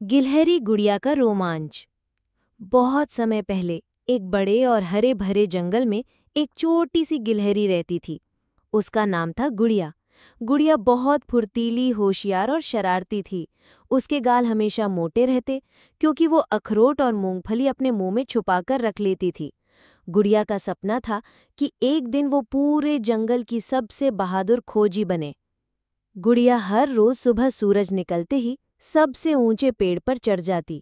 गिलहरी गुड़िया का रोमांच। बहुत समय पहले एक बड़े और हरे भरे जंगल में एक छोटी सी गिलहरी रहती थी। उसका नाम था गुड़िया। गुड़िया बहुत फुर्तीली, होशियार और शरारती थी। उसके गाल हमेशा मोटे रहते क्योंकि वो अखरोट और मूंगफली अपने मुंह में छुपाकर रख लेती थी। गुड़िया का सपना था कि एक दिन वो पूरे जंगल की सबसे बहादुर खोजी बने। गुड़िया हर रोज सुबह सूरज निकलते ही सबसे ऊंचे पेड़ पर चढ़ जाती।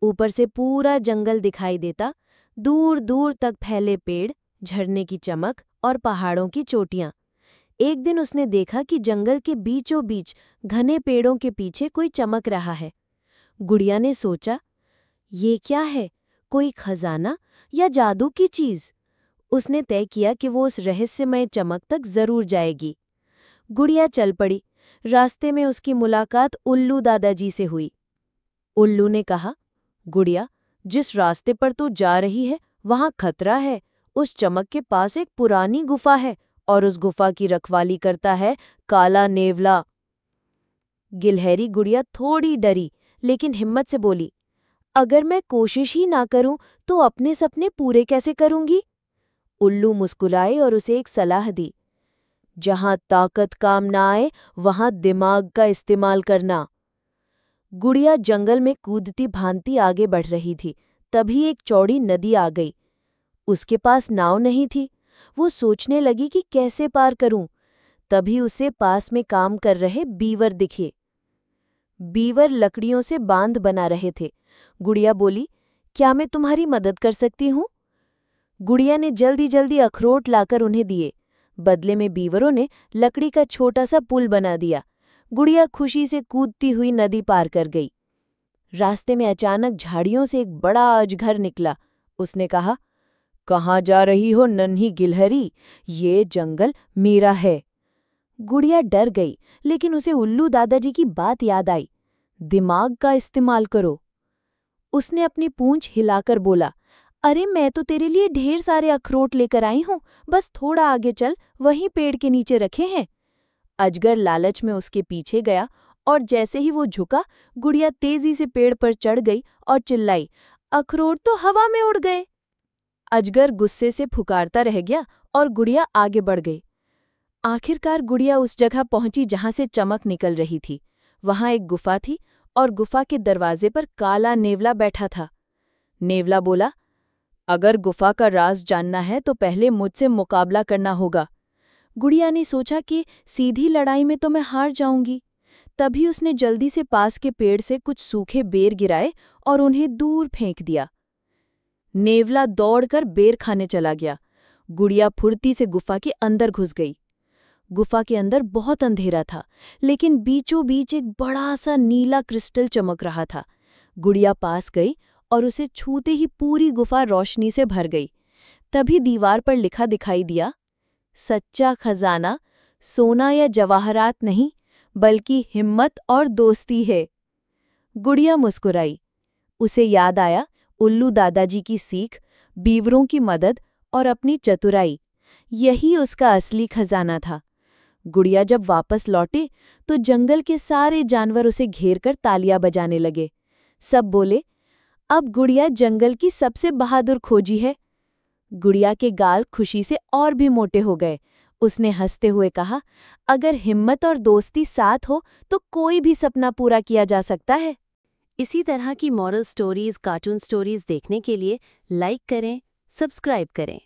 ऊपर से पूरा जंगल दिखाई देता, दूर दूर तक फैले पेड़, झरने की चमक और पहाड़ों की चोटियां। एक दिन उसने देखा कि जंगल के बीचों बीच घने पेड़ों के पीछे कोई चमक रहा है। गुड़िया ने सोचा, ये क्या है? कोई खजाना या जादू की चीज? उसने तय किया कि वो उस रहस्यमय चमक तक जरूर जाएगी। गुड़िया चल पड़ी। रास्ते में उसकी मुलाकात उल्लू दादाजी से हुई। उल्लू ने कहा, गुड़िया, जिस रास्ते पर तू जा रही है वहां खतरा है। उस चमक के पास एक पुरानी गुफा है और उस गुफा की रखवाली करता है काला नेवला। गिलहरी गुड़िया थोड़ी डरी, लेकिन हिम्मत से बोली, अगर मैं कोशिश ही ना करूं तो अपने सपने पूरे कैसे करूंगी? उल्लू मुस्कुराए और उसे एक सलाह दी, जहां ताकत काम ना आए वहां दिमाग का इस्तेमाल करना। गुड़िया जंगल में कूदती भांति आगे बढ़ रही थी। तभी एक चौड़ी नदी आ गई। उसके पास नाव नहीं थी। वो सोचने लगी कि कैसे पार करूं। तभी उसे पास में काम कर रहे बीवर दिखे। बीवर लकड़ियों से बांध बना रहे थे। गुड़िया बोली, क्या मैं तुम्हारी मदद कर सकती हूँ? गुड़िया ने जल्दी जल्दी अखरोट लाकर उन्हें दिए। बदले में बीवरों ने लकड़ी का छोटा सा पुल बना दिया। गुड़िया खुशी से कूदती हुई नदी पार कर गई। रास्ते में अचानक झाड़ियों से एक बड़ा अजगर निकला। उसने कहा, कहाँ जा रही हो नन्ही गिलहरी? ये जंगल मेरा है। गुड़िया डर गई, लेकिन उसे उल्लू दादाजी की बात याद आई, दिमाग का इस्तेमाल करो। उसने अपनी पूंछ हिलाकर बोला, अरे मैं तो तेरे लिए ढेर सारे अखरोट लेकर आई हूं, बस थोड़ा आगे चल, वहीं पेड़ के नीचे रखे हैं। अजगर लालच में उसके पीछे गया और जैसे ही वो झुका, गुड़िया तेजी से पेड़ पर चढ़ गई और चिल्लाई, अखरोट तो हवा में उड़ गए। अजगर गुस्से से फुकारता रह गया और गुड़िया आगे बढ़ गई। आखिरकार गुड़िया उस जगह पहुंची जहां से चमक निकल रही थी। वहां एक गुफा थी और गुफा के दरवाजे पर काला नेवला बैठा था। नेवला बोला, अगर गुफा का राज जानना है तो पहले मुझसे मुकाबला करना होगा। गुड़िया ने सोचा कि सीधी लड़ाई में तो मैं हार जाऊंगी। तभी उसने जल्दी से पास के पेड़ से कुछ सूखे बेर गिराए और उन्हें दूर फेंक दिया। नेवला दौड़कर बेर खाने चला गया। गुड़िया फुर्ती से गुफा के अंदर घुस गई। गुफा के अंदर बहुत अंधेरा था, लेकिन बीचों बीच एक बड़ा सा नीला क्रिस्टल चमक रहा था। गुड़िया पास गई और उसे छूते ही पूरी गुफा रोशनी से भर गई। तभी दीवार पर लिखा दिखाई दिया, सच्चा खजाना सोना या जवाहरात नहीं, बल्कि हिम्मत और दोस्ती है। गुड़िया मुस्कुराई। उसे याद आया उल्लू दादाजी की सीख, बीवरों की मदद और अपनी चतुराई। यही उसका असली खजाना था। गुड़िया जब वापस लौटे तो जंगल के सारे जानवर उसे घेरकर तालियां बजाने लगे। सब बोले, अब गुड़िया जंगल की सबसे बहादुर खोजी है। गुड़िया के गाल खुशी से और भी मोटे हो गए। उसने हंसते हुए कहा, अगर हिम्मत और दोस्ती साथ हो तो कोई भी सपना पूरा किया जा सकता है। इसी तरह की मॉरल स्टोरीज, कार्टून स्टोरीज देखने के लिए लाइक करें, सब्सक्राइब करें।